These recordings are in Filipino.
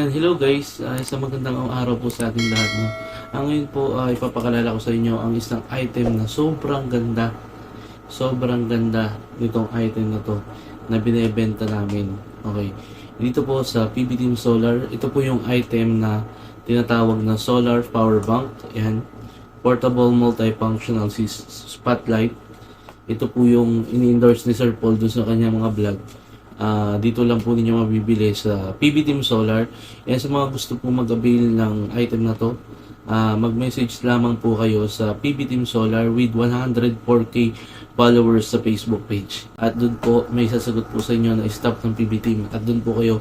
Yan, hello guys. Isang magandang araw po sa ating lahat. No? Ngayon po, ipapakalala ko sa inyo ang isang item na sobrang ganda. Sobrang ganda nitong item na to na binebenta namin. Okay. Dito po sa PB Team Solar, ito po yung item na tinatawag na solar power bank. Yan. Portable multifunctional spotlight. Ito po yung ini-endorse ni Sir Paul doon sa kanyang mga vlog. Dito lang po ninyo mabibili sa PB Team Solar. Yan, sa mga gusto po mag-avail ng item na to, mag-message lamang po kayo sa PB Team Solar with 104k followers sa Facebook page. At doon po may sasagot po sa inyo na staff ng PB Team. At doon po kayo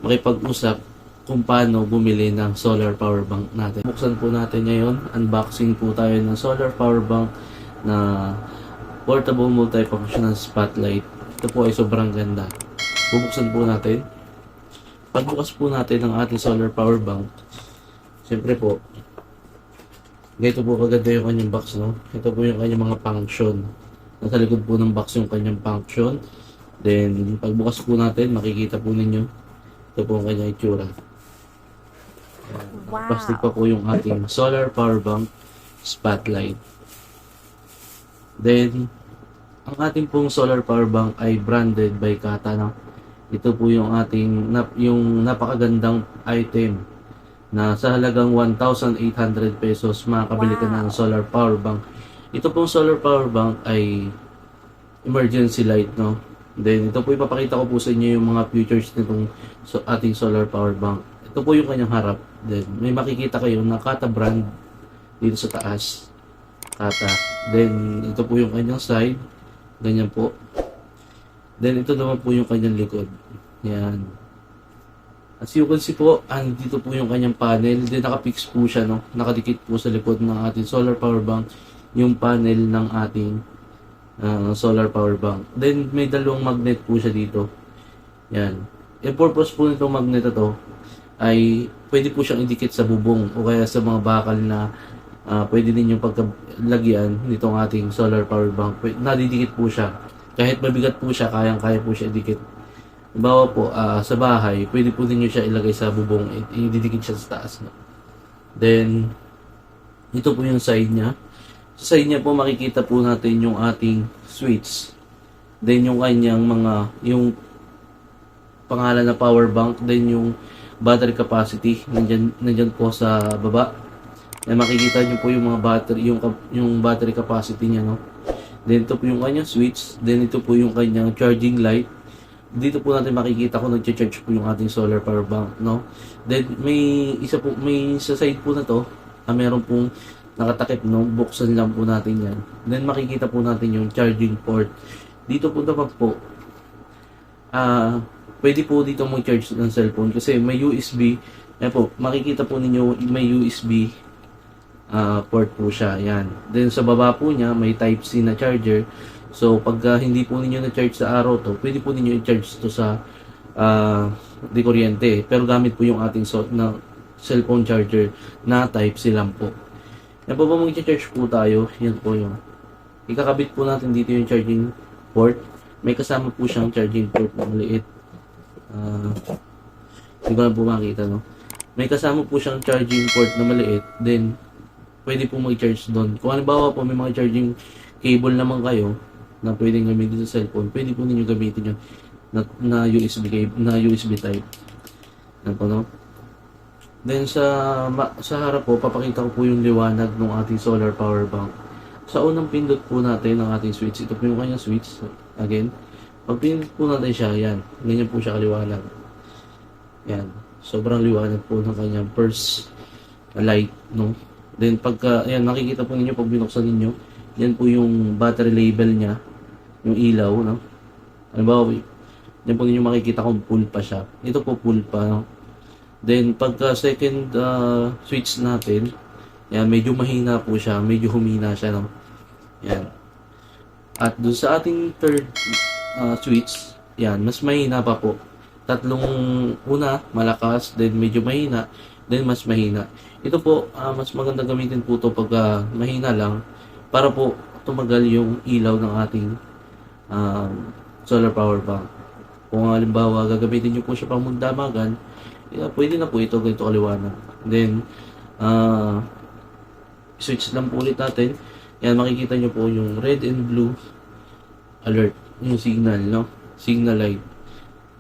makipag-usap kung paano bumili ng solar power bank natin. Buksan po natin ngayon. Unboxing po tayo ng solar power bank na portable multifunctional spotlight. Ito po ay sobrang ganda. Bubuksan po natin. Pagbukas po natin ang ating solar power bank, siyempre po, ganito po kaganda yung kanyang box, no? Ito po yung kanyang mga function. Nasa likod po ng box yung kanyang function. Then, pagbukas po natin, makikita po ninyo, ito po ang kanyang itsura. Wow. Plastic pa po yung ating solar power bank spotlight. Then, ang ating pong solar power bank ay branded by Kata, no? Ito po yung ating yung napakagandang item na sa halagang 1,800 pesos makakabili ka ng solar power bank. Ito pong solar power bank ay emergency light, no? Then ito po ipapakita ko po sa inyo yung mga features nitong ating solar power bank. Ito po yung kanyang harap. Then may makikita kayo na Kata brand dito sa taas. Kata. Then ito po yung kanyang side. Ganyan po. Then, ito naman po yung kanyang likod. Yan. As you can see po, dito po yung kanyang panel. Then, nakapix po siya, no? Nakadikit po sa likod ng ating solar power bank yung panel ng ating solar power bank. Then, may dalawang magnet po siya dito. Yan. Yung purpose po nitong magnet na to ay pwede po siyang idikit sa bubong o kaya sa mga bakal na pwede ninyong pagkalagyan nitong ating solar power bank. Nadidikit po siya. Kahit mabigat po siya, kayang-kaya po siya idikit. Halimbawa po, sa bahay, pwede po ninyo siya ilagay sa bubong, ididikit siya sa taas. No? Then, ito po yung side niya. Sa side niya po, makikita po natin yung ating switch. Then, yung kanyang yung pangalan na power bank. Then, yung battery capacity, nandyan po sa baba. Na makikita nyo po yung mga battery, yung battery capacity niya, no? Then ito po yung kanyang switch, then ito po yung kanyang charging light. Dito po natin makikita kung nagcha-charge po yung ating solar power bank, no? Then may sa side po na to, meron pong nakatakip, no? Buksan lang po natin 'yan. Then makikita po natin yung charging port. Dito po naman po pwede po dito mag-charge ng cellphone kasi may USB. Ayan po, makikita po ninyo may USB port po siya. Yan. Then sa baba po niya may Type-C na charger. So pag hindi po ninyo na-charge sa araw to, pwede po ninyo i-charge to sa di kuryente. Pero gamit po yung ating cellphone charger na Type-C lang po. Yan po ba mag-charge po tayo? Yan po yung ikakabit po natin dito yung charging port. May kasama po siyang charging port na maliit. Hindi ko na po makita, no? May kasama po siyang charging port na maliit. Then pwede po mag-charge doon. Kung halimbawa po may mga charging cable naman kayo na pwedeng gamitin sa cellphone, pwede po ninyo gamitin yun na USB cable, na USB type. Yan po, no? Then sa harap po, papakita ko po yung liwanag ng ating solar power bank. Sa unang pindot po natin ng ating switch, ito po yung kanyang switch. Again, pag pindot po natin siya, yan. Ganyan po siya kaliwanag. Yan. Sobrang liwanag po ng kanyang first light, no? Then pagka, ayan, nakikita po ninyo pag binuksan ninyo, yan po yung battery label niya, yung ilaw, no? Halimbawa, yan po ninyo makikita kung full pa siya. Ito po full pa, no? Then pagka second switch natin, yan, medyo mahina po siya, medyo humina siya, no? Yan. At dun sa ating third switch, yan, mas mahina pa po. Tatlong una, malakas, then medyo mahina, then mas mahina. Ito po, mas maganda gamitin po ito pag mahina lang para po tumagal yung ilaw ng ating solar power bank. Kung halimbawa gagamitin nyo po siya pang magdamagan, Kaya pwede na po ito, ganito kaliwanag. Then, ah switch lang po ulit natin. Yan, makikita nyo po yung red and blue alert, yung signal, no? Signal light.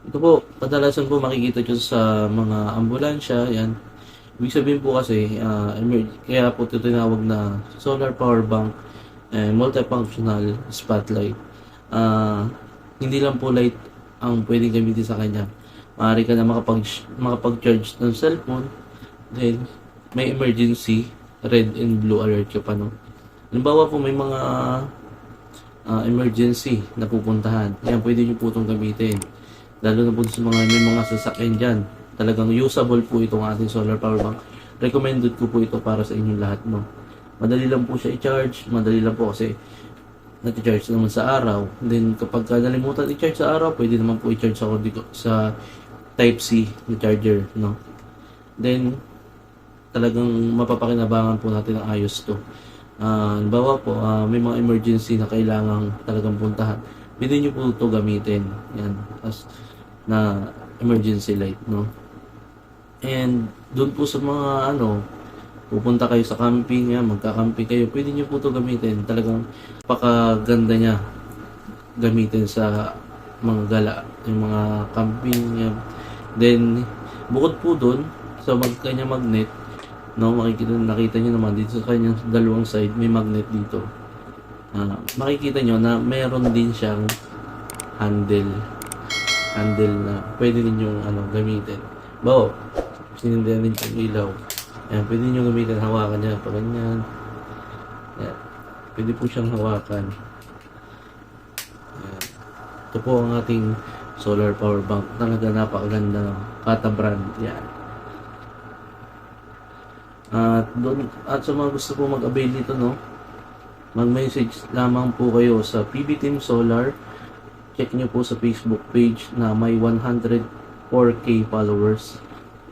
Ito po, kadalasan po makikita nyo sa mga ambulansya, yan. Ibig sabihin po kasi, kaya po ito tinawag na solar power bank and multifunctional spotlight. Hindi lang po light ang pwedeng gamitin sa kanya. Maaari ka na makapag-charge ng cellphone, then may emergency, red and blue alert ka pa, no? Halimbawa po may mga emergency na pupuntahan. Yan, pwede nyo po itong gamitin. Lalo na po sa may mga sasakyan dyan. Talagang usable po itong ating solar power bank. Recommended ko po ito para sa inyong lahat, no? Madali lang po siya i-charge. Madali lang po kasi nati-charge naman sa araw. Then kapag nalimutan i-charge sa araw, pwede naman po i-charge sa Type-C na charger, no? Then talagang mapapakinabangan po natin ang ayos to. Halimbawa po, may mga emergency na kailangang talagang puntahan. Pwede nyo po ito gamitin. Yan, as na emergency light, no? And doon po sa mga pupunta kayo sa camping, yan, magka-camping kayo, pwede nyo po ito gamitin. Talagang pakaganda niya gamitin sa mga gala, yung mga camping, yan. Then, bukod po doon, sa kanyang magnet, no, nakita nyo naman dito sa kanyang dalawang side, may magnet dito. Makikita nyo na meron din siyang handle na pwede ninyong gamitin. Bawo, sinindihan din yung ilaw. Ayan, pwede nyo gamitin, hawakan niya pa ganyan. Ayan, pwede po siyang hawakan. Ayan. Ito po ang ating solar power bank. Talaga napakaganda, no? Kata brand. Yan. At sa mga gusto po mag-avail nito, no, mag-message lamang po kayo sa PB Team Solar. Check nyo po sa Facebook page na may 104k followers.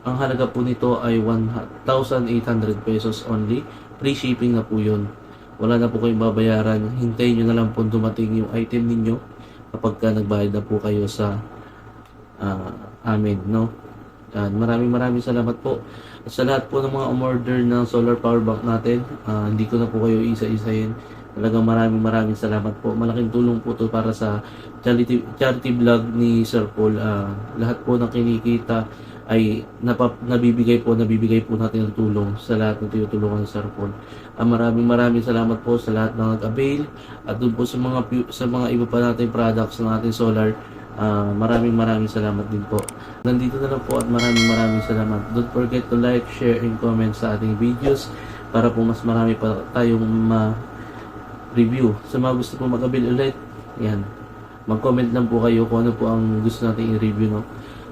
Ang halaga po nito ay 1,800 pesos only. Free shipping na po yun. Wala na po kayong babayaran. Hintayin nyo na lang po dumating yung item ninyo kapag nagbayad na po kayo sa amin, no? Maraming salamat po. At sa lahat po ng mga umorder ng solar power bank natin, hindi ko na po kayo isa-isahin. Talagang maraming salamat po. Malaking tulong po to para sa charity vlog ni Sir Paul. Lahat po ng kinikita ay nabibigay po natin ng tulong sa lahat ng tinutulungan ni Sir Paul. Maraming salamat po sa lahat ng nag-avail at doon po sa mga iba pa nating products ng ating solar. Maraming salamat din po. Nandito na lang po at maraming salamat. Don't forget to like, share, and comment sa ating videos para po mas marami pa tayong review. Sa mga gusto po mag-avail ulit, yan, mag-comment lang po kayo kung ano po ang gusto natin i-review, no?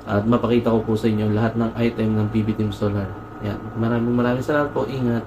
At mapakita ko po sa inyo lahat ng item ng PB Team Solar. Yan, maraming salamat po. Ingat.